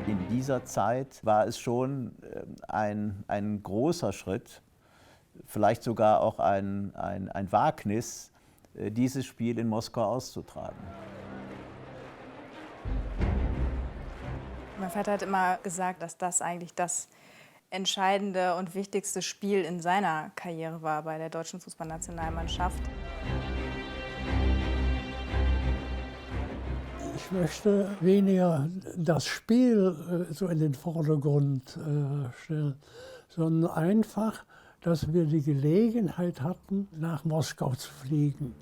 In dieser Zeit war es schon ein großer Schritt, vielleicht sogar auch ein Wagnis, dieses Spiel in Moskau auszutragen. Mein Vater hat immer gesagt, dass das eigentlich das entscheidende und wichtigste Spiel in seiner Karriere war bei der deutschen Fußballnationalmannschaft. Ich möchte weniger das Spiel so in den Vordergrund stellen, sondern einfach, dass wir die Gelegenheit hatten, nach Moskau zu fliegen.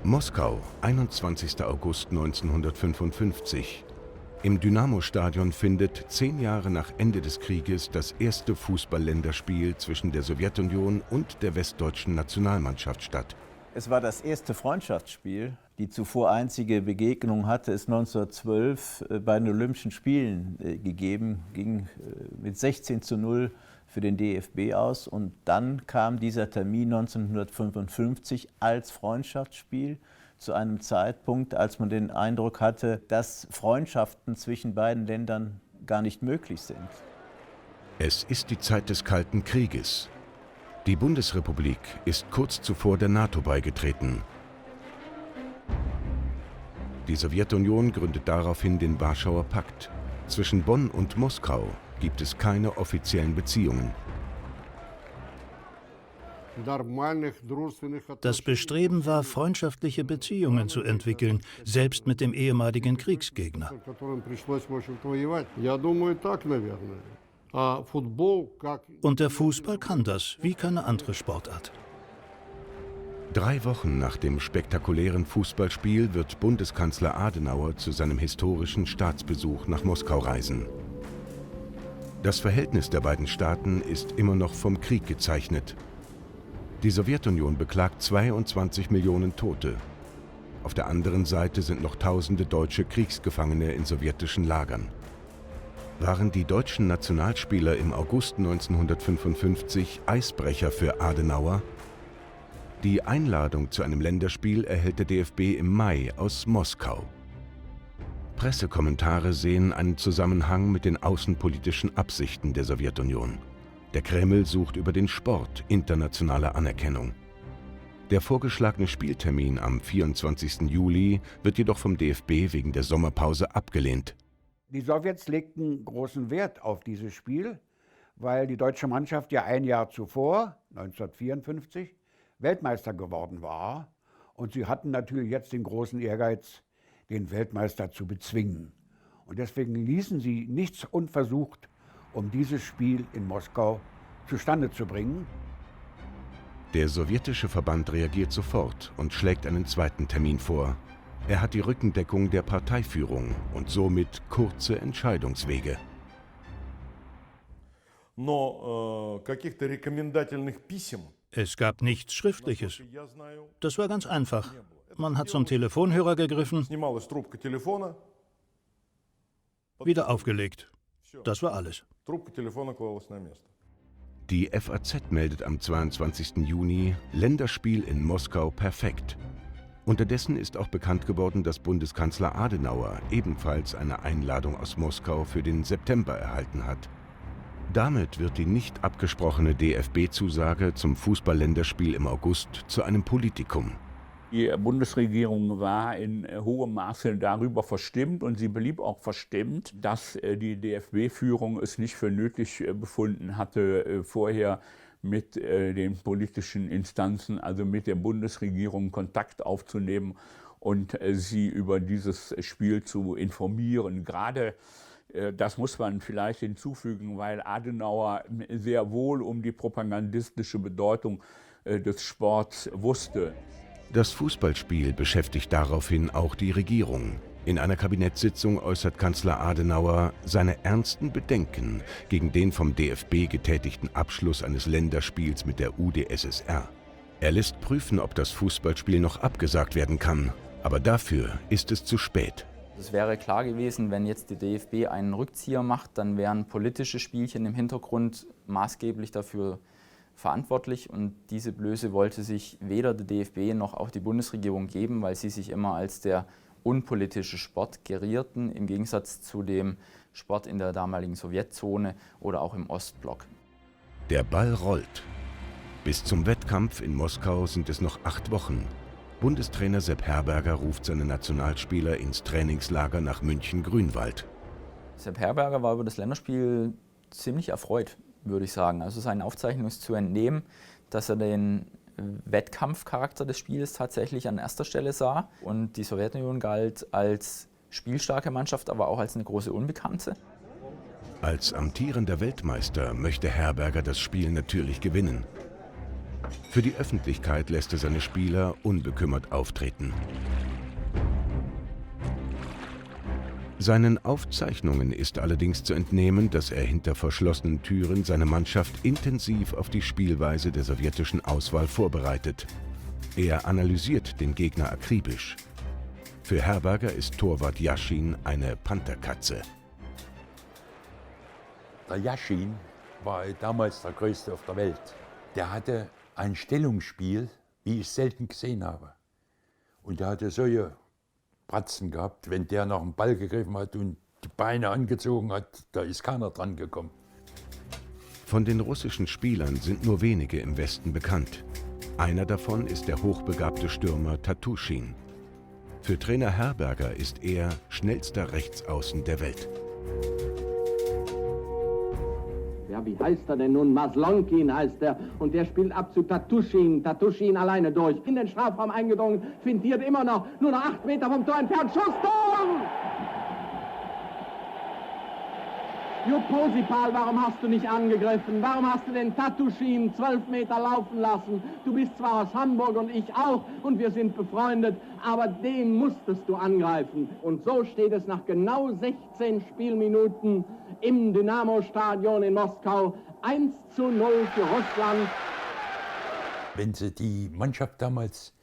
Moskau, 21. August 1955. Im Dynamo-Stadion findet 10 Jahre nach Ende des Krieges das erste Fußball-Länderspiel zwischen der Sowjetunion und der westdeutschen Nationalmannschaft statt. Es war das erste Freundschaftsspiel. Die zuvor einzige Begegnung hatte es 1912 bei den Olympischen Spielen gegeben, ging mit 16:0 für den DFB aus. Und dann kam dieser Termin 1955 als Freundschaftsspiel zu einem Zeitpunkt, als man den Eindruck hatte, dass Freundschaften zwischen beiden Ländern gar nicht möglich sind. Es ist die Zeit des Kalten Krieges. Die Bundesrepublik ist kurz zuvor der NATO beigetreten. Die Sowjetunion gründet daraufhin den Warschauer Pakt. Zwischen Bonn und Moskau gibt es keine offiziellen Beziehungen. Das Bestreben war, freundschaftliche Beziehungen zu entwickeln, selbst mit dem ehemaligen Kriegsgegner. Und der Fußball kann das, wie keine andere Sportart. 3 Wochen nach dem spektakulären Fußballspiel wird Bundeskanzler Adenauer zu seinem historischen Staatsbesuch nach Moskau reisen. Das Verhältnis der beiden Staaten ist immer noch vom Krieg gezeichnet. Die Sowjetunion beklagt 22 Millionen Tote. Auf der anderen Seite sind noch tausende deutsche Kriegsgefangene in sowjetischen Lagern. Waren die deutschen Nationalspieler im August 1955 Eisbrecher für Adenauer? Die Einladung zu einem Länderspiel erhält der DFB im Mai aus Moskau. Pressekommentare sehen einen Zusammenhang mit den außenpolitischen Absichten der Sowjetunion. Der Kreml sucht über den Sport internationale Anerkennung. Der vorgeschlagene Spieltermin am 24. Juli wird jedoch vom DFB wegen der Sommerpause abgelehnt. Die Sowjets legten großen Wert auf dieses Spiel, weil die deutsche Mannschaft ja ein Jahr zuvor, 1954, Weltmeister geworden war. Und sie hatten natürlich jetzt den großen Ehrgeiz, den Weltmeister zu bezwingen. Und deswegen ließen sie nichts unversucht, um dieses Spiel in Moskau zustande zu bringen. Der sowjetische Verband reagiert sofort und schlägt einen zweiten Termin vor. Er hat die Rückendeckung der Parteiführung und somit kurze Entscheidungswege. Es gab nichts Schriftliches. Das war ganz einfach. Man hat zum Telefonhörer gegriffen, wieder aufgelegt. Das war alles. Die FAZ meldet am 22. Juni, Länderspiel in Moskau perfekt. Unterdessen ist auch bekannt geworden, dass Bundeskanzler Adenauer ebenfalls eine Einladung aus Moskau für den September erhalten hat. Damit wird die nicht abgesprochene DFB-Zusage zum Fußball-Länderspiel im August zu einem Politikum. Die Bundesregierung war in hohem Maße darüber verstimmt und sie blieb auch verstimmt, dass die DFB-Führung es nicht für nötig befunden hatte, vorher mit den politischen Instanzen, also mit der Bundesregierung, Kontakt aufzunehmen und sie über dieses Spiel zu informieren. Gerade das muss man vielleicht hinzufügen, weil Adenauer sehr wohl um die propagandistische Bedeutung des Sports wusste. Das Fußballspiel beschäftigt daraufhin auch die Regierung. In einer Kabinettssitzung äußert Kanzler Adenauer seine ernsten Bedenken gegen den vom DFB getätigten Abschluss eines Länderspiels mit der UdSSR. Er lässt prüfen, ob das Fußballspiel noch abgesagt werden kann, aber dafür ist es zu spät. Es wäre klar gewesen, wenn jetzt die DFB einen Rückzieher macht, dann wären politische Spielchen im Hintergrund maßgeblich dafür verantwortlich. Und diese Blöße wollte sich weder der DFB noch auch die Bundesregierung geben, weil sie sich immer als der unpolitische Sport gerierten, im Gegensatz zu dem Sport in der damaligen Sowjetzone oder auch im Ostblock. Der Ball rollt. Bis zum Wettkampf in Moskau sind es noch 8 Wochen. Bundestrainer Sepp Herberger ruft seine Nationalspieler ins Trainingslager nach München-Grünwald. Sepp Herberger war über das Länderspiel ziemlich erfreut, würde ich sagen. Also seinen Aufzeichnungen ist zu entnehmen, dass er den Wettkampfcharakter des Spiels tatsächlich an erster Stelle sah. Und die Sowjetunion galt als spielstarke Mannschaft, aber auch als eine große Unbekannte. Als amtierender Weltmeister möchte Herberger das Spiel natürlich gewinnen. Für die Öffentlichkeit lässt er seine Spieler unbekümmert auftreten. Seinen Aufzeichnungen ist allerdings zu entnehmen, dass er hinter verschlossenen Türen seine Mannschaft intensiv auf die Spielweise der sowjetischen Auswahl vorbereitet. Er analysiert den Gegner akribisch. Für Herberger ist Torwart Jaschin eine Pantherkatze. Der Jaschin war damals der Größte auf der Welt. Der hatte ein Stellungsspiel, wie ich selten gesehen habe. Und der hatte solche Bratzen gehabt, wenn der nach dem Ball gegriffen hat und die Beine angezogen hat, da ist keiner dran gekommen. Von den russischen Spielern sind nur wenige im Westen bekannt. Einer davon ist der hochbegabte Stürmer Tatuschin. Für Trainer Herberger ist er schnellster Rechtsaußen der Welt. Ja, wie heißt er denn nun? Maslonkin heißt er. Und der spielt ab zu Tatuschin. Tatuschin alleine durch. In den Strafraum eingedrungen, findiert immer noch. Nur noch 8 Meter vom Tor entfernt. Schuss, Tor! Jupp Posipal, warum hast du nicht angegriffen? Warum hast du den Tatuschin 12 Meter laufen lassen? Du bist zwar aus Hamburg und ich auch und wir sind befreundet, aber den musstest du angreifen. Und so steht es nach genau 16 Spielminuten im Dynamo-Stadion in Moskau 1:0 für Russland. Wenn sie die Mannschaft damals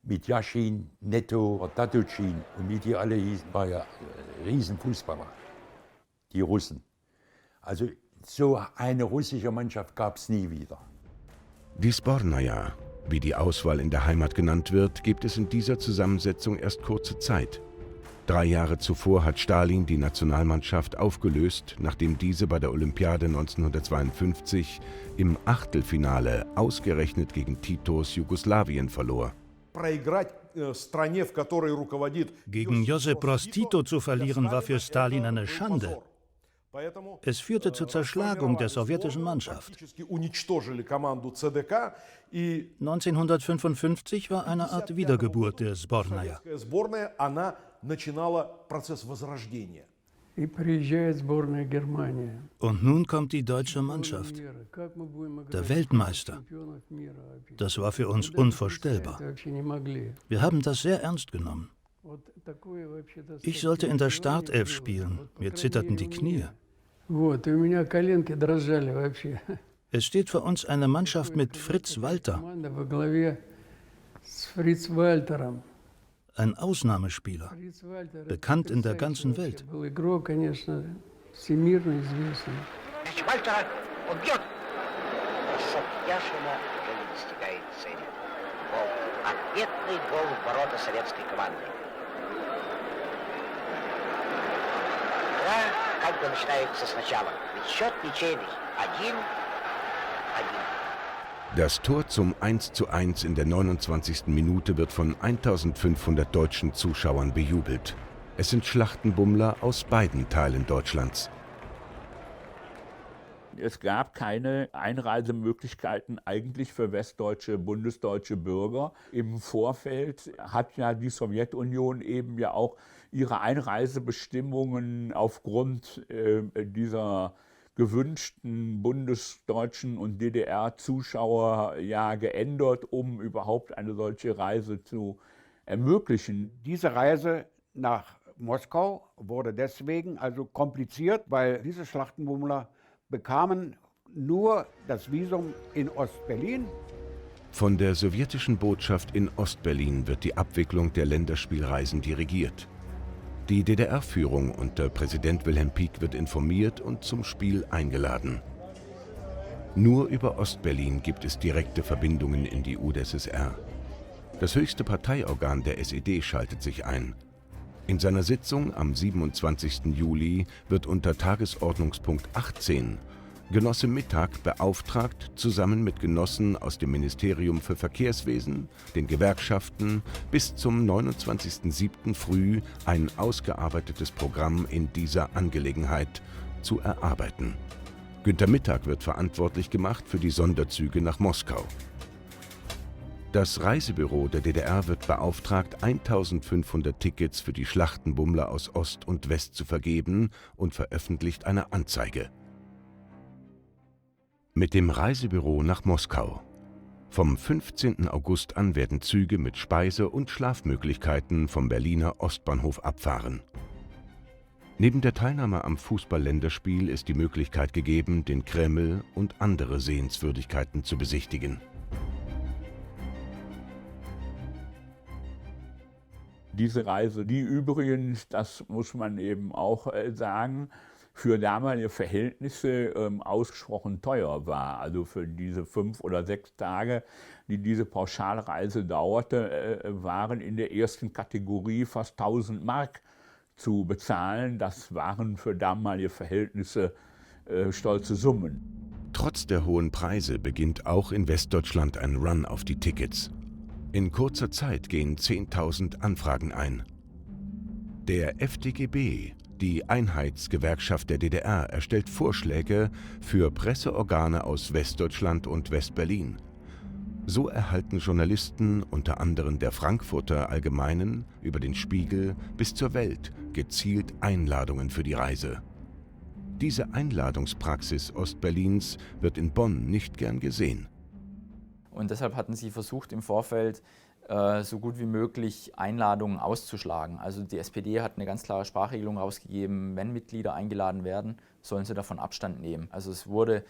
mit Jaschin, Netto, Tatuschin und wie die alle hießen, war ja Riesenfußballer, die Russen. Also so eine russische Mannschaft gab es nie wieder. Die Sbornaja, wie die Auswahl in der Heimat genannt wird, gibt es in dieser Zusammensetzung erst kurze Zeit. 3 Jahre zuvor hat Stalin die Nationalmannschaft aufgelöst, nachdem diese bei der Olympiade 1952 im Achtelfinale ausgerechnet gegen Titos Jugoslawien verlor. Gegen Josip Broz Tito zu verlieren, war für Stalin eine Schande. Es führte zur Zerschlagung der sowjetischen Mannschaft. 1955 war eine Art Wiedergeburt der Sbornaja. Und nun kommt die deutsche Mannschaft, der Weltmeister. Das war für uns unvorstellbar. Wir haben das sehr ernst genommen. Ich sollte in der Startelf spielen, mir zitterten die Knie. Es steht vor uns eine Mannschaft mit Fritz Walter. Ein Ausnahmespieler, bekannt in der ganzen Welt. Как бы начинается сначала. Ведь счет ничейный. 1-1. Das Tor zum 1:1 in der 29. Minute wird von 1500 deutschen Zuschauern bejubelt. Es sind Schlachtenbummler aus beiden Teilen Deutschlands. Es gab keine Einreisemöglichkeiten eigentlich für westdeutsche, bundesdeutsche Bürger. Im Vorfeld hat ja die Sowjetunion eben ja auch ihre Einreisebestimmungen aufgrund dieser gewünschten bundesdeutschen und DDR-Zuschauer ja geändert, um überhaupt eine solche Reise zu ermöglichen. Diese Reise nach Moskau wurde deswegen also kompliziert, weil diese Schlachtenbummler bekamen nur das Visum in Ostberlin. Von der sowjetischen Botschaft in Ostberlin wird die Abwicklung der Länderspielreisen dirigiert. Die DDR-Führung unter Präsident Wilhelm Pieck wird informiert und zum Spiel eingeladen. Nur über Ostberlin gibt es direkte Verbindungen in die UdSSR. Das höchste Parteiorgan der SED schaltet sich ein. In seiner Sitzung am 27. Juli wird unter Tagesordnungspunkt 18 Genosse Mittag beauftragt, zusammen mit Genossen aus dem Ministerium für Verkehrswesen, den Gewerkschaften bis zum 29.07. früh ein ausgearbeitetes Programm in dieser Angelegenheit zu erarbeiten. Günter Mittag wird verantwortlich gemacht für die Sonderzüge nach Moskau. Das Reisebüro der DDR wird beauftragt, 1500 Tickets für die Schlachtenbummler aus Ost und West zu vergeben und veröffentlicht eine Anzeige. Mit dem Reisebüro nach Moskau. Vom 15. August an werden Züge mit Speise- und Schlafmöglichkeiten vom Berliner Ostbahnhof abfahren. Neben der Teilnahme am Fußball-Länderspiel ist die Möglichkeit gegeben, den Kreml und andere Sehenswürdigkeiten zu besichtigen. Diese Reise, die übrigens, das muss man eben auch sagen, für damalige Verhältnisse ausgesprochen teuer war. Also für diese 5 oder 6 Tage, die diese Pauschalreise dauerte, waren in der ersten Kategorie fast 1000 Mark zu bezahlen. Das waren für damalige Verhältnisse stolze Summen. Trotz der hohen Preise beginnt auch in Westdeutschland ein Run auf die Tickets. In kurzer Zeit gehen 10.000 Anfragen ein. Der FDGB, die Einheitsgewerkschaft der DDR, erstellt Vorschläge für Presseorgane aus Westdeutschland und Westberlin. So erhalten Journalisten, unter anderem der Frankfurter Allgemeinen, über den Spiegel bis zur Welt, gezielt Einladungen für die Reise. Diese Einladungspraxis Ostberlins wird in Bonn nicht gern gesehen. Und deshalb hatten sie versucht, im Vorfeld so gut wie möglich Einladungen auszuschlagen. Also die SPD hat eine ganz klare Sprachregelung rausgegeben, wenn Mitglieder eingeladen werden, sollen sie davon Abstand nehmen. Also es wurde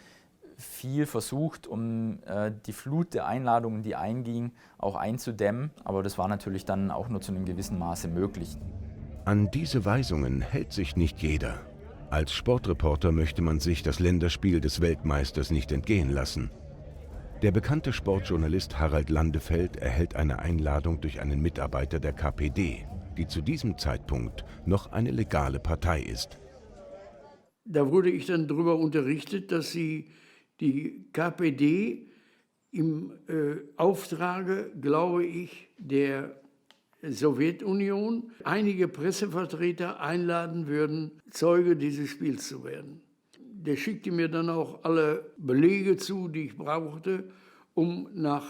viel versucht, um die Flut der Einladungen, die einging, auch einzudämmen. Aber das war natürlich dann auch nur zu einem gewissen Maße möglich. An diese Weisungen hält sich nicht jeder. Als Sportreporter möchte man sich das Länderspiel des Weltmeisters nicht entgehen lassen. Der bekannte Sportjournalist Harald Landefeld erhält eine Einladung durch einen Mitarbeiter der KPD, die zu diesem Zeitpunkt noch eine legale Partei ist. Da wurde ich dann darüber unterrichtet, dass sie die KPD im Auftrage, glaube ich, der Sowjetunion einige Pressevertreter einladen würden, Zeuge dieses Spiels zu werden. Der schickte mir dann auch alle Belege zu, die ich brauchte, um nach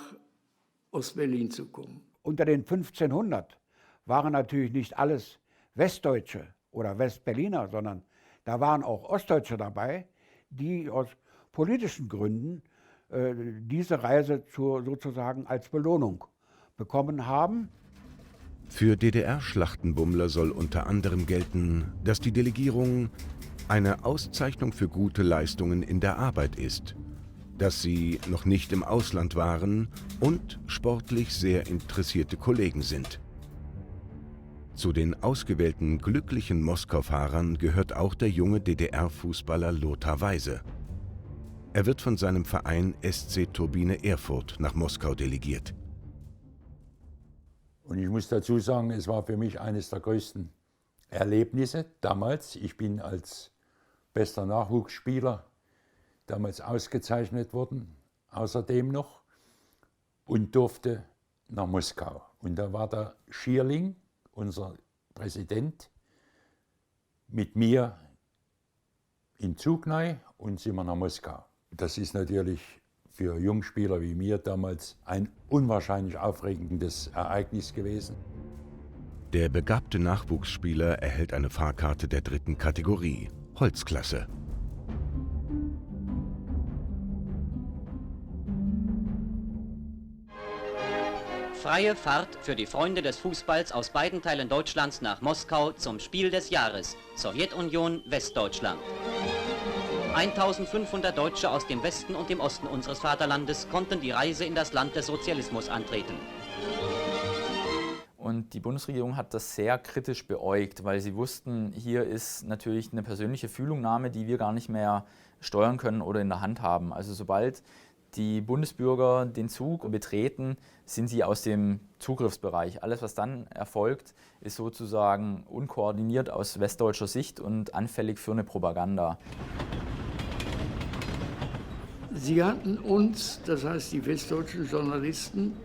Ostberlin zu kommen. Unter den 1500 waren natürlich nicht alles Westdeutsche oder Westberliner, sondern da waren auch Ostdeutsche dabei, die aus politischen Gründen diese Reise sozusagen als Belohnung bekommen haben. Für DDR-Schlachtenbummler soll unter anderem gelten, dass die Delegierung eine Auszeichnung für gute Leistungen in der Arbeit ist, dass sie noch nicht im Ausland waren und sportlich sehr interessierte Kollegen sind. Zu den ausgewählten glücklichen Moskau-Fahrern gehört auch der junge DDR-Fußballer Lothar Weise. Er wird von seinem Verein SC Turbine Erfurt nach Moskau delegiert. Und ich muss dazu sagen, es war für mich eines der größten Erlebnisse damals. Ich bin als bester Nachwuchsspieler damals ausgezeichnet worden, außerdem noch, und durfte nach Moskau. Und da war der Schierling, unser Präsident, mit mir in Zug und sind wir nach Moskau. Das ist natürlich für Jungspieler wie mir damals ein unwahrscheinlich aufregendes Ereignis gewesen. Der begabte Nachwuchsspieler erhält eine Fahrkarte der 3. Kategorie, Holzklasse. Freie Fahrt für die Freunde des Fußballs aus beiden Teilen Deutschlands nach Moskau zum Spiel des Jahres, Sowjetunion, Westdeutschland. 1500 Deutsche aus dem Westen und dem Osten unseres Vaterlandes konnten die Reise in das Land des Sozialismus antreten. Und die Bundesregierung hat das sehr kritisch beäugt, weil sie wussten, hier ist natürlich eine persönliche Fühlungnahme, die wir gar nicht mehr steuern können oder in der Hand haben. Also sobald die Bundesbürger den Zug betreten, sind sie aus dem Zugriffsbereich. Alles, was dann erfolgt, ist sozusagen unkoordiniert aus westdeutscher Sicht und anfällig für eine Propaganda. Sie hatten uns, das heißt die westdeutschen Journalisten,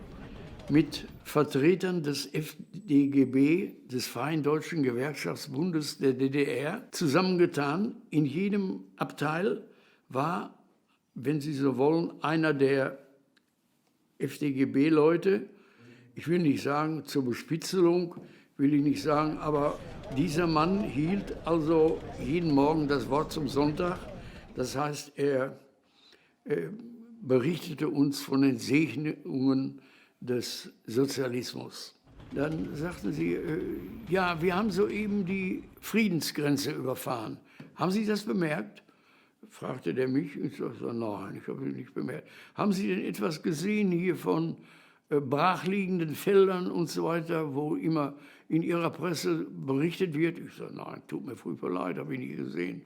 mit Vertretern des FDGB, des Freien Deutschen Gewerkschaftsbundes der DDR, zusammengetan. In jedem Abteil war, wenn Sie so wollen, einer der FDGB-Leute, ich will nicht sagen zur Bespitzelung, will ich nicht sagen, aber dieser Mann hielt also jeden Morgen das Wort zum Sonntag. Das heißt, er berichtete uns von den Segnungen des Sozialismus. Dann sagten sie, ja, wir haben soeben die Friedensgrenze überfahren. Haben Sie das bemerkt? Fragte der mich. Ich sagte, nein, ich habe es nicht bemerkt. Haben Sie denn etwas gesehen hier von brachliegenden Feldern und so weiter, wo immer in Ihrer Presse berichtet wird? Ich sagte, nein, tut mir furchtbar leid, habe ich nicht gesehen.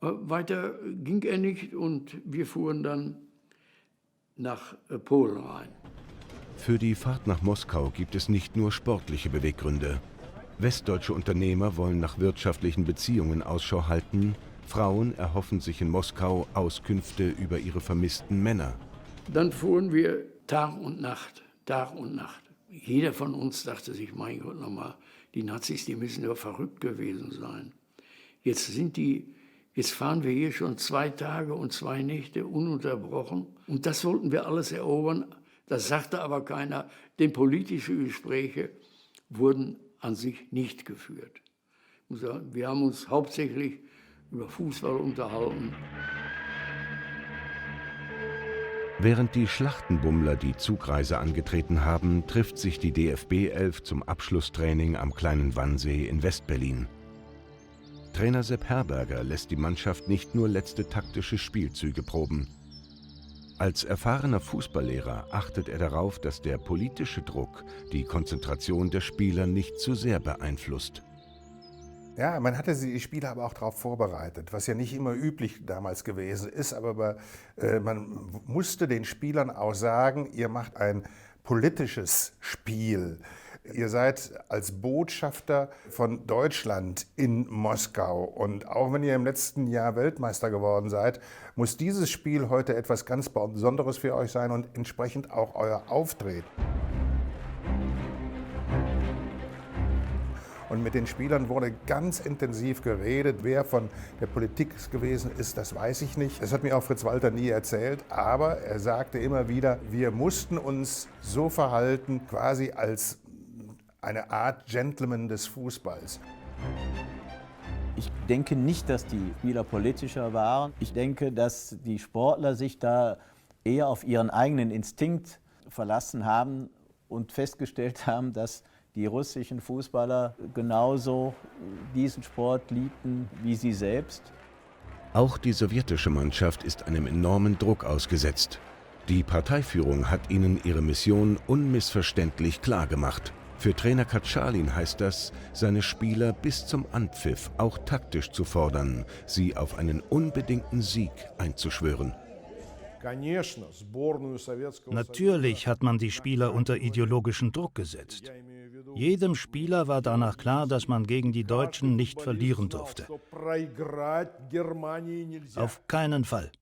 Weiter ging er nicht und wir fuhren dann nach Polen rein. Für die Fahrt nach Moskau gibt es nicht nur sportliche Beweggründe. Westdeutsche Unternehmer wollen nach wirtschaftlichen Beziehungen Ausschau halten. Frauen erhoffen sich in Moskau Auskünfte über ihre vermissten Männer. Dann fuhren wir Tag und Nacht, Tag und Nacht. Jeder von uns dachte sich, mein Gott nochmal, die Nazis, die müssen ja verrückt gewesen sein. Jetzt fahren wir hier schon 2 Tage und 2 Nächte ununterbrochen. Und das wollten wir alles erobern. Das sagte aber keiner, denn politische Gespräche wurden an sich nicht geführt. Ich muss sagen, wir haben uns hauptsächlich über Fußball unterhalten. Während die Schlachtenbummler die Zugreise angetreten haben, trifft sich die DFB 11 zum Abschlusstraining am kleinen Wannsee in Westberlin. Trainer Sepp Herberger lässt die Mannschaft nicht nur letzte taktische Spielzüge proben. Als erfahrener Fußballlehrer achtet er darauf, dass der politische Druck die Konzentration der Spieler nicht zu sehr beeinflusst. Ja, man hatte die Spieler aber auch darauf vorbereitet, was ja nicht immer üblich damals gewesen ist, aber man musste den Spielern auch sagen, ihr macht ein politisches Spiel. Ihr seid als Botschafter von Deutschland in Moskau und auch wenn ihr im letzten Jahr Weltmeister geworden seid, muss dieses Spiel heute etwas ganz Besonderes für euch sein und entsprechend auch euer Auftreten. Und mit den Spielern wurde ganz intensiv geredet. Wer von der Politik gewesen ist, das weiß ich nicht. Das hat mir auch Fritz Walter nie erzählt. Aber er sagte immer wieder, wir mussten uns so verhalten, quasi als eine Art Gentleman des Fußballs. Ich denke nicht, dass die Spieler politischer waren. Ich denke, dass die Sportler sich da eher auf ihren eigenen Instinkt verlassen haben und festgestellt haben, dass die russischen Fußballer genauso diesen Sport liebten wie sie selbst. Auch die sowjetische Mannschaft ist einem enormen Druck ausgesetzt. Die Parteiführung hat ihnen ihre Mission unmissverständlich klargemacht. Für Trainer Katschalin heißt das, seine Spieler bis zum Anpfiff auch taktisch zu fordern, sie auf einen unbedingten Sieg einzuschwören. Natürlich hat man die Spieler unter ideologischen Druck gesetzt. Jedem Spieler war danach klar, dass man gegen die Deutschen nicht verlieren durfte. Auf keinen Fall.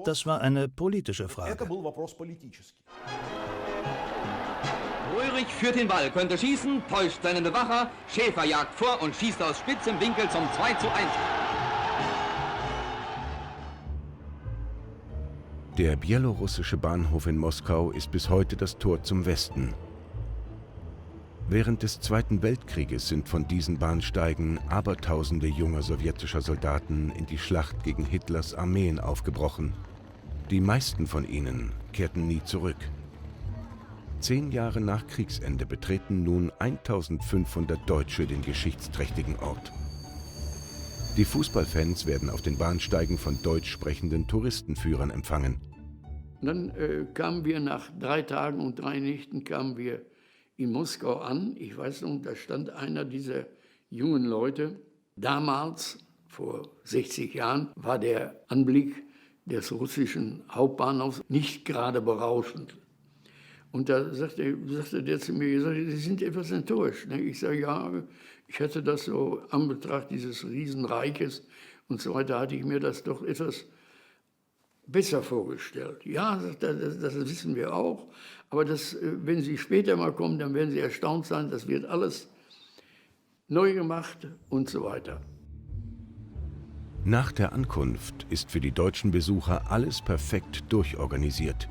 Das war eine politische Frage. Ulrich führt den Ball, könnte schießen, täuscht seinen Bewacher, Schäfer jagt vor und schießt aus spitzem Winkel zum 2:1. Der bielorussische Bahnhof in Moskau ist bis heute das Tor zum Westen. Während des Zweiten Weltkrieges sind von diesen Bahnsteigen Abertausende junger sowjetischer Soldaten in die Schlacht gegen Hitlers Armeen aufgebrochen. Die meisten von ihnen kehrten nie zurück. 10 Jahre nach Kriegsende betreten nun 1500 Deutsche den geschichtsträchtigen Ort. Die Fußballfans werden auf den Bahnsteigen von deutsch sprechenden Touristenführern empfangen. Und dann kamen wir nach 3 Tagen und 3 Nächten kamen wir in Moskau an. Ich weiß noch, da stand einer dieser jungen Leute. Damals, vor 60 Jahren, war der Anblick des russischen Hauptbahnhofs nicht gerade berauschend. Und da sagte der zu mir, Sie sind etwas enttäuscht. Ich sage, ja, ich hatte das so, an Betracht dieses Riesenreiches und so weiter, hatte ich mir das doch etwas besser vorgestellt. Ja, sagt er, das wissen wir auch, aber wenn Sie später mal kommen, dann werden Sie erstaunt sein, das wird alles neu gemacht und so weiter. Nach der Ankunft ist für die deutschen Besucher alles perfekt durchorganisiert.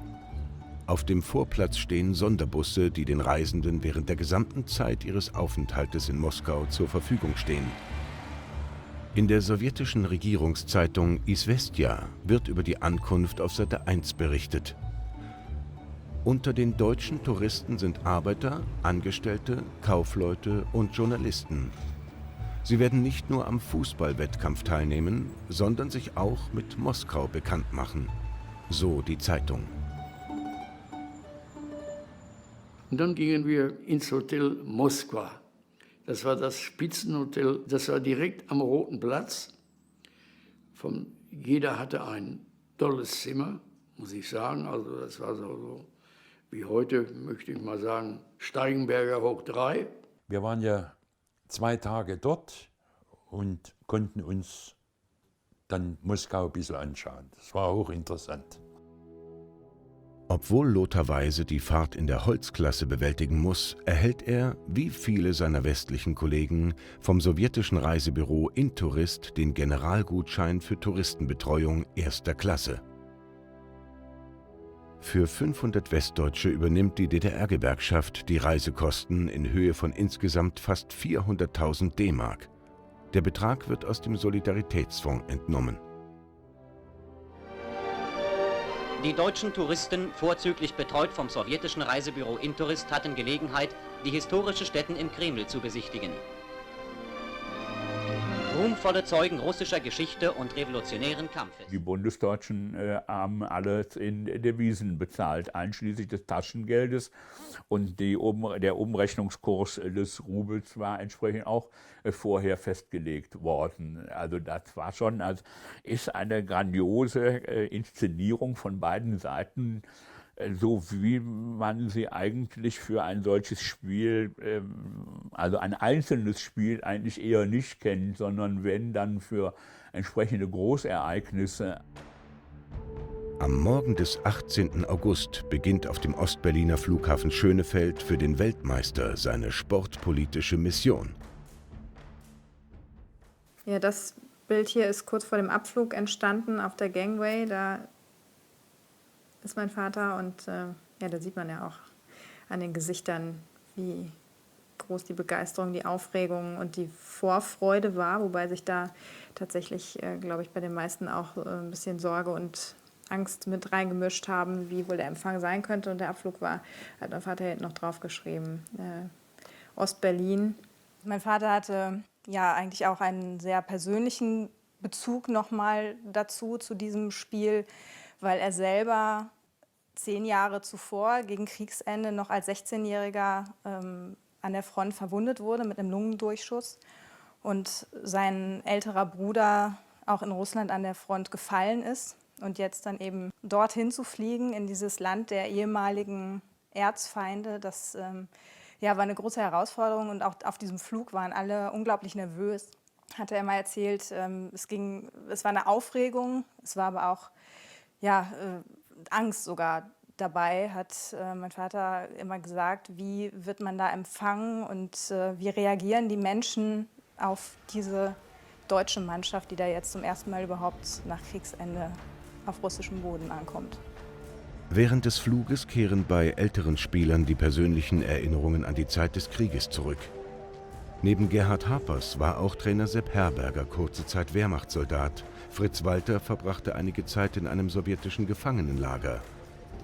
Auf dem Vorplatz stehen Sonderbusse, die den Reisenden während der gesamten Zeit ihres Aufenthaltes in Moskau zur Verfügung stehen. In der sowjetischen Regierungszeitung Izvestja wird über die Ankunft auf Seite 1 berichtet. Unter den deutschen Touristen sind Arbeiter, Angestellte, Kaufleute und Journalisten. Sie werden nicht nur am Fußballwettkampf teilnehmen, sondern sich auch mit Moskau bekannt machen. So die Zeitung. Und dann gingen wir ins Hotel Moskwa. Das war das Spitzenhotel, das war direkt am Roten Platz. Jeder hatte ein tolles Zimmer, muss ich sagen. Also das war so wie heute, möchte ich mal sagen, Steigenberger hoch 3. Wir waren ja 2 Tage dort und konnten uns dann Moskau ein bisschen anschauen. Das war hochinteressant. Obwohl Lothar Weise die Fahrt in der Holzklasse bewältigen muss, erhält er, wie viele seiner westlichen Kollegen, vom sowjetischen Reisebüro Intourist den Generalgutschein für Touristenbetreuung 1. Klasse. Für 500 Westdeutsche übernimmt die DDR-Gewerkschaft die Reisekosten in Höhe von insgesamt fast 400.000 D-Mark. Der Betrag wird aus dem Solidaritätsfonds entnommen. Die deutschen Touristen, vorzüglich betreut vom sowjetischen Reisebüro Intourist, hatten Gelegenheit, die historischen Stätten im Kreml zu besichtigen. Ruhmvolle Zeugen russischer Geschichte und revolutionären Kampfes. Die Bundesdeutschen haben alles in Devisen bezahlt, einschließlich des Taschengeldes. Und der Umrechnungskurs des Rubels war entsprechend auch vorher festgelegt worden. Also das war schon, ist eine grandiose Inszenierung von beiden Seiten, so wie man sie eigentlich für ein solches Spiel, also ein einzelnes Spiel eigentlich eher nicht kennt, sondern wenn dann für entsprechende Großereignisse. Am Morgen des 18. August beginnt auf dem Ostberliner Flughafen Schönefeld für den Weltmeister seine sportpolitische Mission. Ja, das Bild hier ist kurz vor dem Abflug entstanden auf der Gangway. Da ist mein Vater und ja, da sieht man ja auch an den Gesichtern, wie groß die Begeisterung, die Aufregung und die Vorfreude war, wobei sich da tatsächlich, glaube ich, bei den meisten auch ein bisschen Sorge und Angst mit reingemischt haben, wie wohl der Empfang sein könnte. Und der Abflug war, hat mein Vater noch draufgeschrieben, Ostberlin. Mein Vater hatte ja eigentlich auch einen sehr persönlichen Bezug nochmal dazu, zu diesem Spiel, weil er selber 10 Jahre zuvor gegen Kriegsende noch als 16-Jähriger an der Front verwundet wurde mit einem Lungendurchschuss und sein älterer Bruder auch in Russland an der Front gefallen ist und jetzt dann eben dorthin zu fliegen in dieses Land der ehemaligen Erzfeinde, das ja, war eine große Herausforderung und auch auf diesem Flug waren alle unglaublich nervös. Hat er mal erzählt, es war eine Aufregung, es war aber auch ja, Angst sogar dabei, hat mein Vater immer gesagt, wie wird man da empfangen und wie reagieren die Menschen auf diese deutsche Mannschaft, die da jetzt zum ersten Mal überhaupt nach Kriegsende auf russischem Boden ankommt. Während des Fluges kehren bei älteren Spielern die persönlichen Erinnerungen an die Zeit des Krieges zurück. Neben Gerhard Hapers war auch Trainer Sepp Herberger kurze Zeit Wehrmachtssoldat. Fritz Walter verbrachte einige Zeit in einem sowjetischen Gefangenenlager.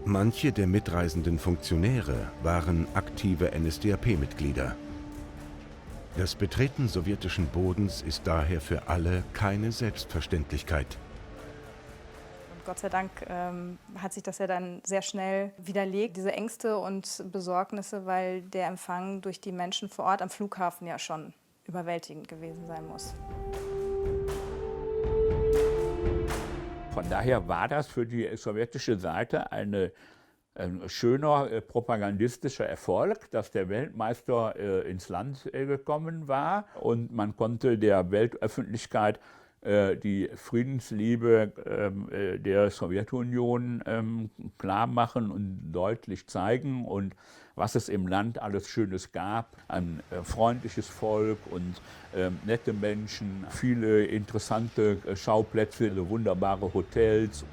Manche der mitreisenden Funktionäre waren aktive NSDAP-Mitglieder. Das Betreten sowjetischen Bodens ist daher für alle keine Selbstverständlichkeit. Gott sei Dank hat sich das ja dann sehr schnell widerlegt, diese Ängste und Besorgnisse, weil der Empfang durch die Menschen vor Ort am Flughafen ja schon überwältigend gewesen sein muss. Von daher war das für die sowjetische Seite ein schöner propagandistischer Erfolg, dass der Weltmeister ins Land gekommen war und man konnte der Weltöffentlichkeit die Friedensliebe der Sowjetunion klar machen und deutlich zeigen und was es im Land alles Schönes gab. Ein freundliches Volk und nette Menschen, viele interessante Schauplätze, wunderbare Hotels.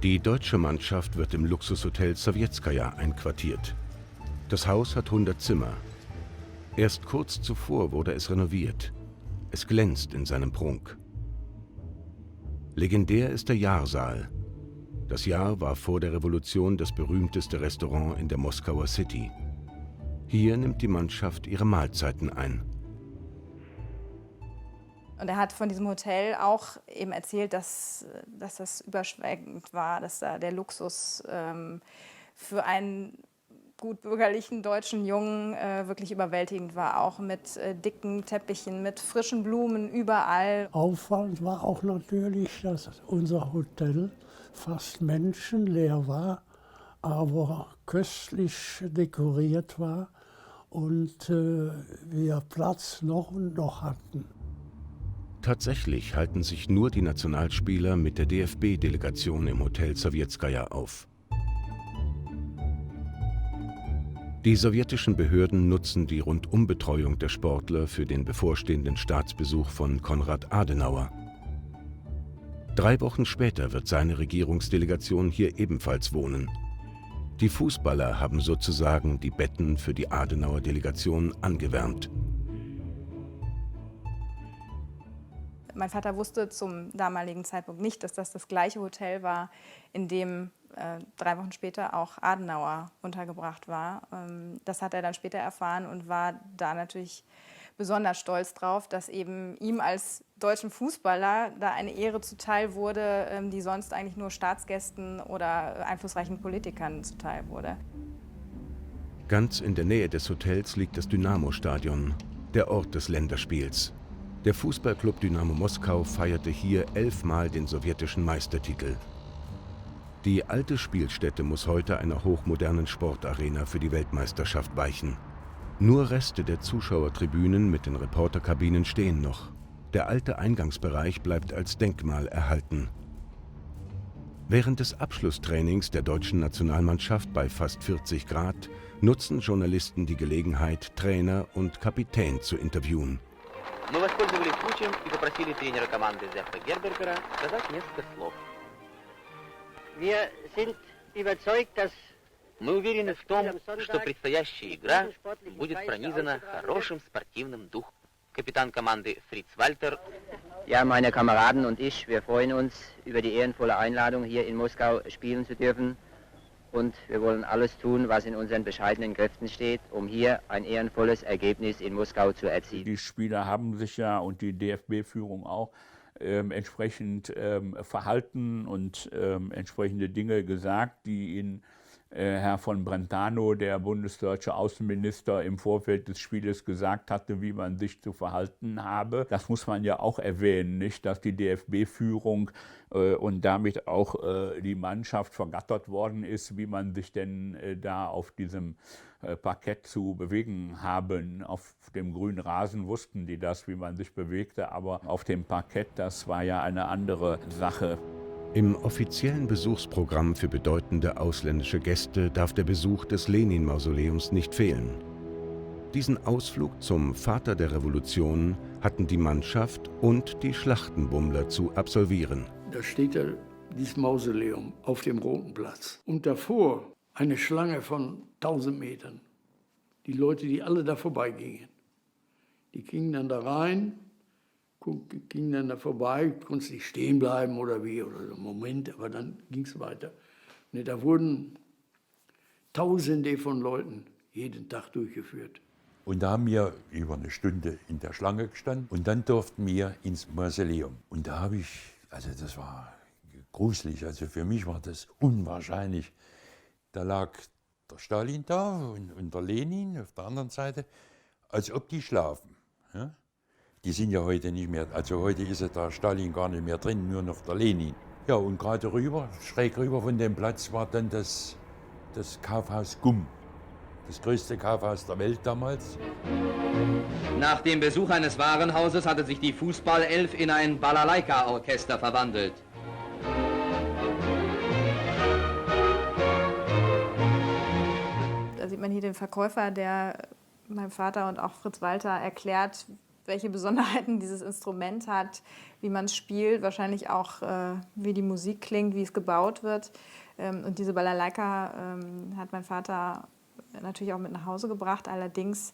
Die deutsche Mannschaft wird im Luxushotel Sowjetskaja einquartiert. Das Haus hat 100 Zimmer. Erst kurz zuvor wurde es renoviert. Es glänzt in seinem Prunk. Legendär ist der Jahrsaal. Das Jahr war vor der Revolution das berühmteste Restaurant in der Moskauer City. Hier nimmt die Mannschaft ihre Mahlzeiten ein. Und er hat von diesem Hotel auch eben erzählt, dass das überschwängend war, dass da der Luxus für einen gut bürgerlichen deutschen Jungen wirklich überwältigend war. Auch mit dicken Teppichen, mit frischen Blumen überall. Auffallend war auch natürlich, dass unser Hotel fast menschenleer war, aber köstlich dekoriert war und wir Platz noch und noch hatten. Tatsächlich halten sich nur die Nationalspieler mit der DFB-Delegation im Hotel Sowjetskaja auf. Die sowjetischen Behörden nutzen die Rundumbetreuung der Sportler für den bevorstehenden Staatsbesuch von Konrad Adenauer. 3 Wochen später wird seine Regierungsdelegation hier ebenfalls wohnen. Die Fußballer haben sozusagen die Betten für die Adenauer-Delegation angewärmt. Mein Vater wusste zum damaligen Zeitpunkt nicht, dass das gleiche Hotel war, in dem 3 Wochen später auch Adenauer untergebracht war. Das hat er dann später erfahren und war da natürlich besonders stolz drauf, dass eben ihm als deutschen Fußballer da eine Ehre zuteil wurde, die sonst eigentlich nur Staatsgästen oder einflussreichen Politikern zuteil wurde. Ganz in der Nähe des Hotels liegt das Dynamo-Stadion, der Ort des Länderspiels. Der Fußballclub Dynamo Moskau feierte hier 11 Mal den sowjetischen Meistertitel. Die alte Spielstätte muss heute einer hochmodernen Sportarena für die Weltmeisterschaft weichen. Nur Reste der Zuschauertribünen mit den Reporterkabinen stehen noch. Der alte Eingangsbereich bleibt als Denkmal erhalten. Während des Abschlusstrainings der deutschen Nationalmannschaft bei fast 40 Grad nutzen Journalisten die Gelegenheit, Trainer und Kapitän zu interviewen. Мы воспользовались случаем и попросили тренера команды Зеффа Гербергера сказать несколько слов. Wir sind überzeugt, dass Мы уверены в том, что предстоящая игра будет пронизана хорошим спортивным духом. Kapitän команды Fritz Walter. Ja, meine Kameraden und ich, wir freuen uns über die ehrenvolle Einladung, hier in Moskau spielen zu dürfen. Und wir wollen alles tun, was in unseren bescheidenen Kräften steht, um hier ein ehrenvolles Ergebnis in Moskau zu erzielen. Die Spieler haben sich ja und die DFB-Führung auch entsprechend verhalten und entsprechende Dinge gesagt, die ihnen Herr von Brentano, der bundesdeutsche Außenminister, im Vorfeld des Spieles gesagt hatte, wie man sich zu verhalten habe. Das muss man ja auch erwähnen, nicht, dass die DFB-Führung und damit auch die Mannschaft vergattert worden ist, wie man sich denn da auf diesem Parkett zu bewegen haben. Auf dem grünen Rasen wussten die das, wie man sich bewegte, aber auf dem Parkett, das war ja eine andere Sache. Im offiziellen Besuchsprogramm für bedeutende ausländische Gäste darf der Besuch des Lenin-Mausoleums nicht fehlen. Diesen Ausflug zum Vater der Revolution hatten die Mannschaft und die Schlachtenbummler zu absolvieren. Da steht ja dieses Mausoleum auf dem Roten Platz. Und davor eine Schlange von 1000 Metern. Die Leute, die alle da vorbeigingen. Die gingen dann da rein, ging dann da vorbei, konnte nicht stehen bleiben oder wie, oder so einen Moment, aber dann ging es weiter. Und da wurden Tausende von Leuten jeden Tag durchgeführt. Und da haben wir über eine Stunde in der Schlange gestanden und dann durften wir ins Mausoleum. Und da habe ich, also das war gruselig, also für mich war das unwahrscheinlich. Da lag der Stalin da und der Lenin auf der anderen Seite, als ob die schlafen. Ja? Die sind ja heute nicht mehr, also heute ist ja der Stalin gar nicht mehr drin, nur noch der Lenin. Ja, und gerade rüber, schräg rüber von dem Platz war dann das Kaufhaus Gumm. Das größte Kaufhaus der Welt damals. Nach dem Besuch eines Warenhauses hatte sich die Fußballelf in ein Balalaika-Orchester verwandelt. Da sieht man hier den Verkäufer, der meinem Vater und auch Fritz Walter erklärt, welche Besonderheiten dieses Instrument hat, wie man es spielt, wahrscheinlich auch, wie die Musik klingt, wie es gebaut wird. Und diese Balalaika hat mein Vater natürlich auch mit nach Hause gebracht, allerdings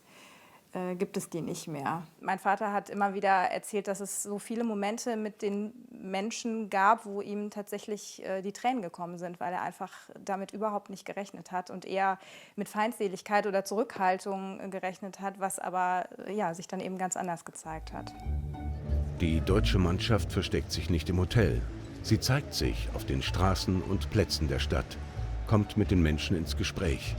gibt es die nicht mehr. Mein Vater hat immer wieder erzählt, dass es so viele Momente mit den Menschen gab, wo ihm tatsächlich die Tränen gekommen sind, weil er einfach damit überhaupt nicht gerechnet hat und eher mit Feindseligkeit oder Zurückhaltung gerechnet hat, was aber ja, sich dann eben ganz anders gezeigt hat. Die deutsche Mannschaft versteckt sich nicht im Hotel. Sie zeigt sich auf den Straßen und Plätzen der Stadt, kommt mit den Menschen ins Gespräch.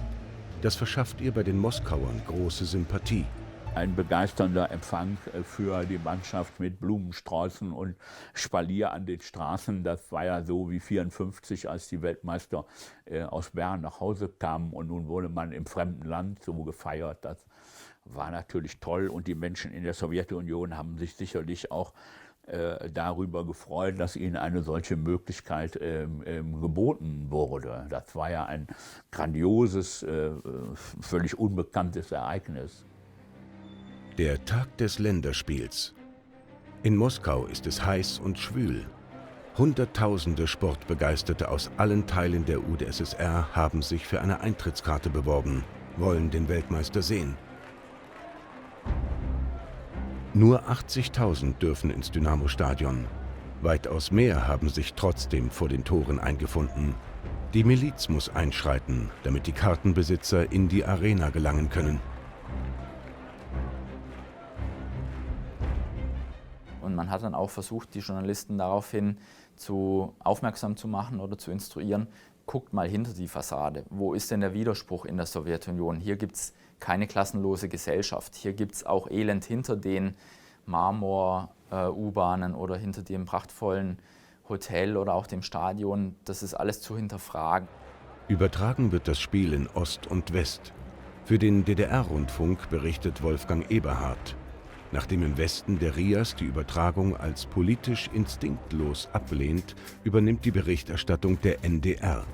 Das verschafft ihr bei den Moskauern große Sympathie. Ein begeisternder Empfang für die Mannschaft mit Blumensträußen und Spalier an den Straßen. Das war ja so wie 1954, als die Weltmeister aus Bern nach Hause kamen. Und nun wurde man im fremden Land so gefeiert. Das war natürlich toll. Und die Menschen in der Sowjetunion haben sich sicherlich auch darüber gefreut, dass ihnen eine solche Möglichkeit geboten wurde. Das war ja ein grandioses, völlig unbekanntes Ereignis. Der Tag des Länderspiels. In Moskau ist es heiß und schwül. Hunderttausende Sportbegeisterte aus allen Teilen der UdSSR haben sich für eine Eintrittskarte beworben, wollen den Weltmeister sehen. Nur 80.000 dürfen ins Dynamo-Stadion. Weitaus mehr haben sich trotzdem vor den Toren eingefunden. Die Miliz muss einschreiten, damit die Kartenbesitzer in die Arena gelangen können. Und man hat dann auch versucht, die Journalisten daraufhin aufmerksam zu machen oder zu instruieren, guckt mal hinter die Fassade. Wo ist denn der Widerspruch in der Sowjetunion? Hier gibt es keine klassenlose Gesellschaft. Hier gibt es auch Elend hinter den Marmor-U-Bahnen oder hinter dem prachtvollen Hotel oder auch dem Stadion. Das ist alles zu hinterfragen. Übertragen wird das Spiel in Ost und West. Für den DDR-Rundfunk berichtet Wolfgang Eberhardt. Nachdem im Westen der RIAS die Übertragung als politisch instinktlos ablehnt, übernimmt die Berichterstattung der NDR.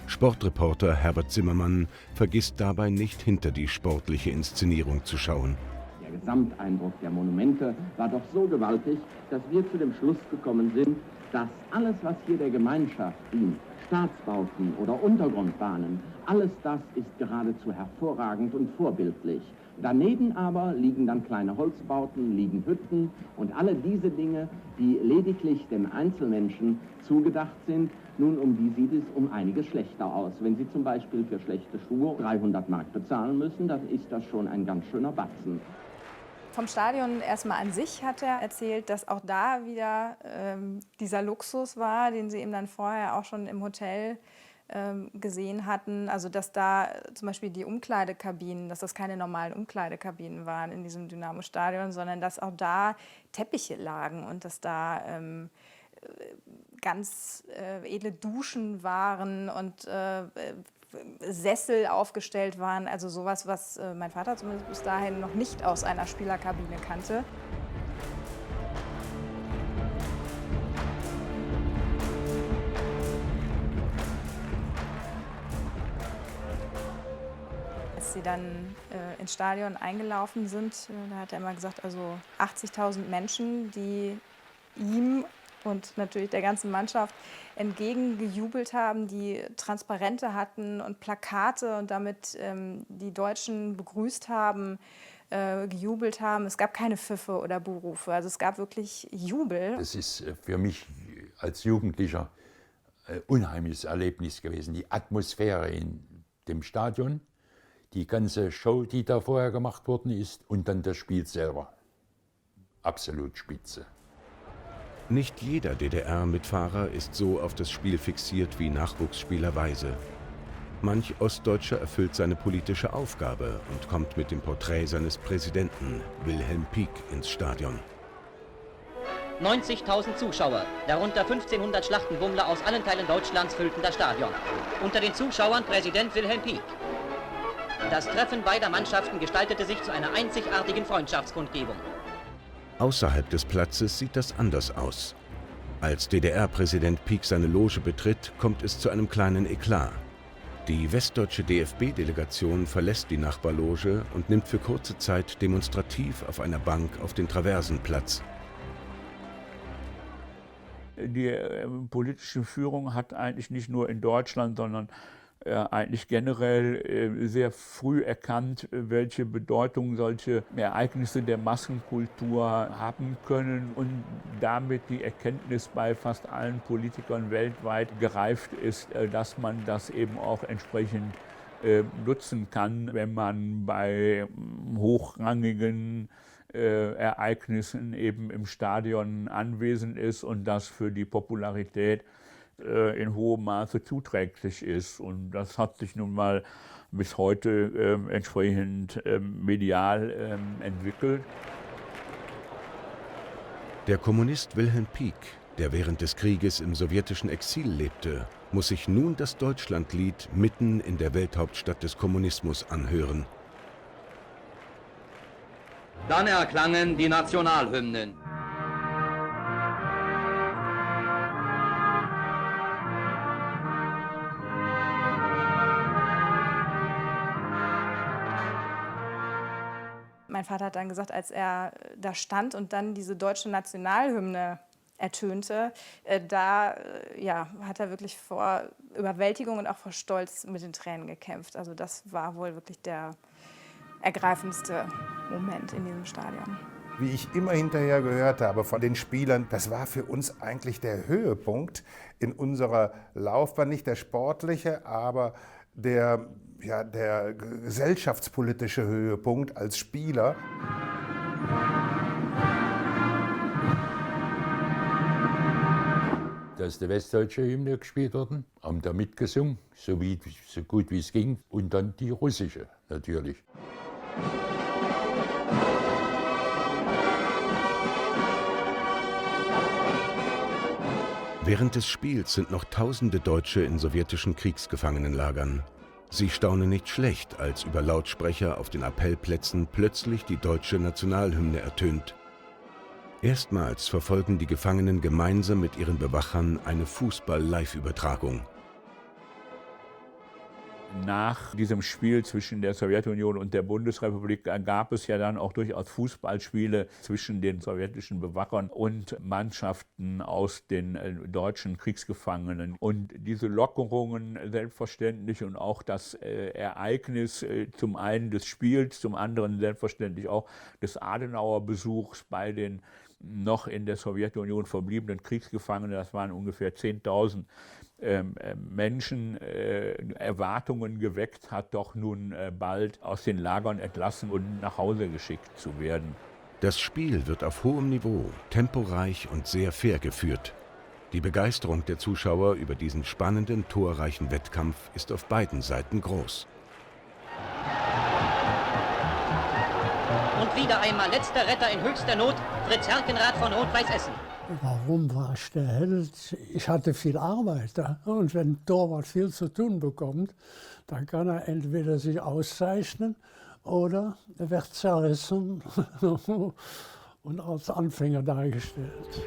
Sportreporter Herbert Zimmermann vergisst dabei nicht hinter die sportliche Inszenierung zu schauen. Der Gesamteindruck der Monumente war doch so gewaltig, dass wir zu dem Schluss gekommen sind, dass alles, was hier der Gemeinschaft dient, Staatsbauten oder Untergrundbahnen, alles das ist geradezu hervorragend und vorbildlich. Daneben aber liegen dann kleine Holzbauten, liegen Hütten und alle diese Dinge, die lediglich dem Einzelmenschen zugedacht sind. Nun, um die sieht es um einiges schlechter aus. Wenn Sie zum Beispiel für schlechte Schuhe 300 Mark bezahlen müssen, dann ist das schon ein ganz schöner Batzen. Vom Stadion erstmal an sich hat er erzählt, dass auch da wieder dieser Luxus war, den sie eben dann vorher auch schon im Hotel gesehen hatten. Also dass da zum Beispiel die Umkleidekabinen, dass das keine normalen Umkleidekabinen waren in diesem Dynamo-Stadion, sondern dass auch da Teppiche lagen und dass da ganz edle Duschen waren und Sessel aufgestellt waren. Also sowas, was mein Vater zumindest bis dahin noch nicht aus einer Spielerkabine kannte. Als sie dann ins Stadion eingelaufen sind, da hat er immer gesagt, also 80.000 Menschen, die ihm und natürlich der ganzen Mannschaft entgegengejubelt haben, die Transparente hatten und Plakate und damit die Deutschen begrüßt haben, gejubelt haben. Es gab keine Pfiffe oder Buhrufe, also es gab wirklich Jubel. Das ist für mich als Jugendlicher ein unheimliches Erlebnis gewesen. Die Atmosphäre in dem Stadion, die ganze Show, die da vorher gemacht worden ist, und dann das Spiel selber. Absolut spitze. Nicht jeder DDR-Mitfahrer ist so auf das Spiel fixiert wie Nachwuchsspieler Weise. Manch Ostdeutscher erfüllt seine politische Aufgabe und kommt mit dem Porträt seines Präsidenten Wilhelm Pieck ins Stadion. 90.000 Zuschauer, darunter 1500 Schlachtenbummler aus allen Teilen Deutschlands füllten das Stadion. Unter den Zuschauern Präsident Wilhelm Pieck. Das Treffen beider Mannschaften gestaltete sich zu einer einzigartigen Freundschaftskundgebung. Außerhalb des Platzes sieht das anders aus. Als DDR-Präsident Pieck seine Loge betritt, kommt es zu einem kleinen Eklat. Die westdeutsche DFB-Delegation verlässt die Nachbarloge und nimmt für kurze Zeit demonstrativ auf einer Bank auf den Traversen Platz. Die politische Führung hat eigentlich nicht nur in Deutschland, sondern eigentlich generell sehr früh erkannt, welche Bedeutung solche Ereignisse der Massenkultur haben können und damit die Erkenntnis bei fast allen Politikern weltweit gereift ist, dass man das eben auch entsprechend nutzen kann, wenn man bei hochrangigen Ereignissen eben im Stadion anwesend ist und das für die Popularität in hohem Maße zuträglich ist. Und das hat sich nun mal bis heute entsprechend medial entwickelt. Der Kommunist Wilhelm Pieck, der während des Krieges im sowjetischen Exil lebte, muss sich nun das Deutschlandlied mitten in der Welthauptstadt des Kommunismus anhören. Dann erklangen die Nationalhymnen. Mein Vater hat dann gesagt, als er da stand und dann diese deutsche Nationalhymne ertönte, hat er wirklich vor Überwältigung und auch vor Stolz mit den Tränen gekämpft. Also das war wohl wirklich der ergreifendste Moment in diesem Stadion. Wie ich immer hinterher gehört habe von den Spielern, das war für uns eigentlich der Höhepunkt in unserer Laufbahn, nicht der sportliche, aber der gesellschaftspolitische Höhepunkt als Spieler. Da ist die westdeutsche Hymne gespielt worden, haben da mitgesungen, so gut wie es ging, und dann die russische natürlich. Während des Spiels sind noch tausende Deutsche in sowjetischen Kriegsgefangenenlagern. Sie staunen nicht schlecht, als über Lautsprecher auf den Appellplätzen plötzlich die deutsche Nationalhymne ertönt. Erstmals verfolgen die Gefangenen gemeinsam mit ihren Bewachern eine Fußball-Live-Übertragung. Nach diesem Spiel zwischen der Sowjetunion und der Bundesrepublik gab es ja dann auch durchaus Fußballspiele zwischen den sowjetischen Bewachern und Mannschaften aus den deutschen Kriegsgefangenen. Und diese Lockerungen selbstverständlich und auch das Ereignis zum einen des Spiels, zum anderen selbstverständlich auch des Adenauer-Besuchs bei den noch in der Sowjetunion verbliebenen Kriegsgefangenen, das waren ungefähr 10.000 Menschen, Erwartungen geweckt hat, doch nun bald aus den Lagern entlassen und nach Hause geschickt zu werden. Das Spiel wird auf hohem Niveau, temporeich und sehr fair geführt. Die Begeisterung der Zuschauer über diesen spannenden, torreichen Wettkampf ist auf beiden Seiten groß. Und wieder einmal letzter Retter in höchster Not, Fritz Herkenrath von Rot-Weiß Essen. Warum war ich der Held? Ich hatte viel Arbeit. Und wenn ein Torwart viel zu tun bekommt, dann kann er entweder sich auszeichnen oder er wird zerrissen und als Anfänger dargestellt.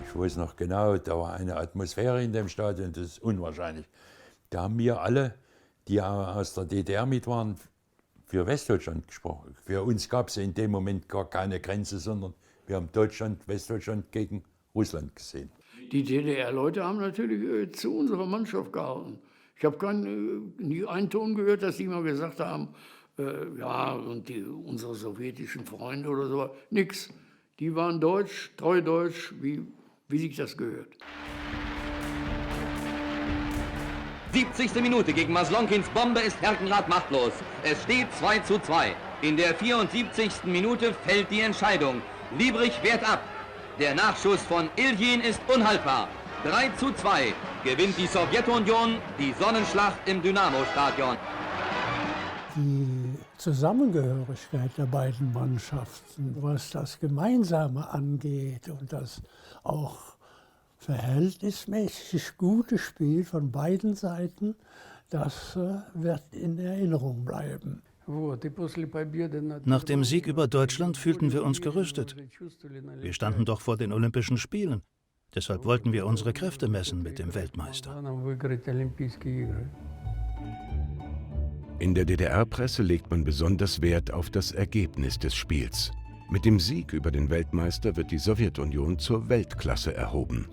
Ich weiß noch genau, da war eine Atmosphäre in dem Stadion, das ist unwahrscheinlich. Da haben wir alle, die aus der DDR mit waren, für Westdeutschland gesprochen. Für uns gab es in dem Moment gar keine Grenze, sondern wir haben Westdeutschland gegen Russland gesehen. Die DDR-Leute haben natürlich zu unserer Mannschaft gehalten. Ich habe nie einen Ton gehört, dass die mal gesagt haben, unsere sowjetischen Freunde oder so. Nix. Die waren deutsch, treu deutsch, wie sich das gehört. 70. Minute gegen Maslonkins Bombe ist Herkenrath machtlos. Es steht 2:2. In der 74. Minute fällt die Entscheidung. Liebrich wehrt ab. Der Nachschuss von Iljin ist unhaltbar. 3:2 gewinnt die Sowjetunion die Sonnenschlacht im Dynamo-Stadion. Die Zusammengehörigkeit der beiden Mannschaften, was das Gemeinsame angeht und das auch verhältnismäßig gute Spiel von beiden Seiten, das wird in Erinnerung bleiben. Nach dem Sieg über Deutschland fühlten wir uns gerüstet. Wir standen doch vor den Olympischen Spielen. Deshalb wollten wir unsere Kräfte messen mit dem Weltmeister. In der DDR-Presse legt man besonders Wert auf das Ergebnis des Spiels. Mit dem Sieg über den Weltmeister wird die Sowjetunion zur Weltklasse erhoben.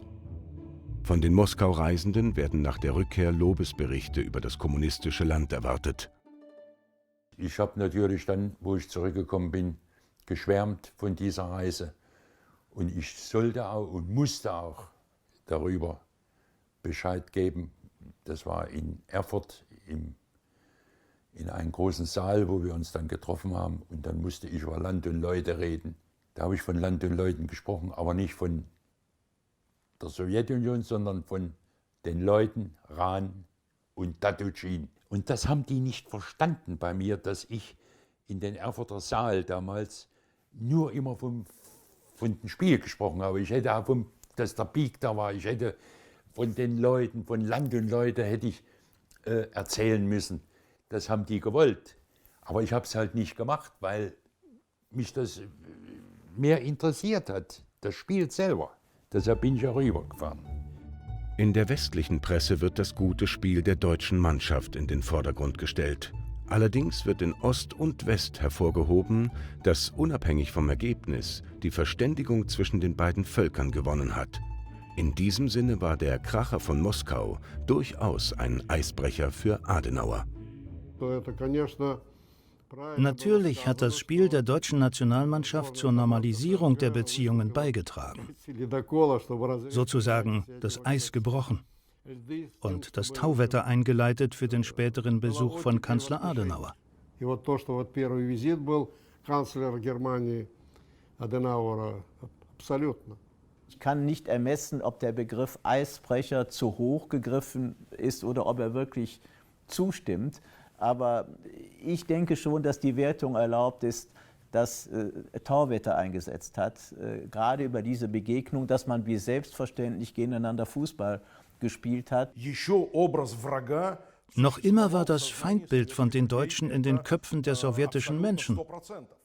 Von den Moskau-Reisenden werden nach der Rückkehr Lobesberichte über das kommunistische Land erwartet. Ich habe natürlich dann, wo ich zurückgekommen bin, geschwärmt von dieser Reise. Und ich sollte auch und musste auch darüber Bescheid geben. Das war in Erfurt in einem großen Saal, wo wir uns dann getroffen haben. Und dann musste ich über Land und Leute reden. Da habe ich von Land und Leuten gesprochen, aber nicht von der Sowjetunion, sondern von den Leuten Rahn und Tatutschin. Und das haben die nicht verstanden bei mir, dass ich in den Erfurter Saal damals nur immer von dem Spiel gesprochen habe. Ich hätte auch dass der Peak da war, ich hätte von den Leuten, von Land und Leute hätte ich erzählen müssen. Das haben die gewollt. Aber ich habe es halt nicht gemacht, weil mich das mehr interessiert hat, das Spiel selber. Deshalb bin ich ja rübergefahren. In der westlichen Presse wird das gute Spiel der deutschen Mannschaft in den Vordergrund gestellt. Allerdings wird in Ost und West hervorgehoben, dass unabhängig vom Ergebnis die Verständigung zwischen den beiden Völkern gewonnen hat. In diesem Sinne war der Kracher von Moskau durchaus ein Eisbrecher für Adenauer. Natürlich hat das Spiel der deutschen Nationalmannschaft zur Normalisierung der Beziehungen beigetragen. Sozusagen das Eis gebrochen und das Tauwetter eingeleitet für den späteren Besuch von Kanzler Adenauer. Ich kann nicht ermessen, ob der Begriff Eisbrecher zu hoch gegriffen ist oder ob er wirklich zustimmt. Aber ich denke schon, dass die Wertung erlaubt ist, dass Tauwetter eingesetzt hat. Gerade über diese Begegnung, dass man wie selbstverständlich gegeneinander Fußball gespielt hat. Noch immer war das Feindbild von den Deutschen in den Köpfen der sowjetischen Menschen.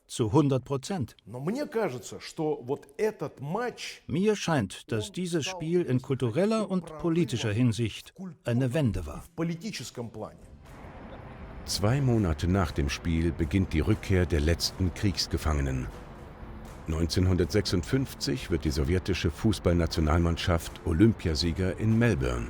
Zu 100%. Mir scheint, dass dieses Spiel in kultureller und politischer Hinsicht eine Wende war. 2 Monate nach dem Spiel beginnt die Rückkehr der letzten Kriegsgefangenen. 1956 wird die sowjetische Fußballnationalmannschaft Olympiasieger in Melbourne.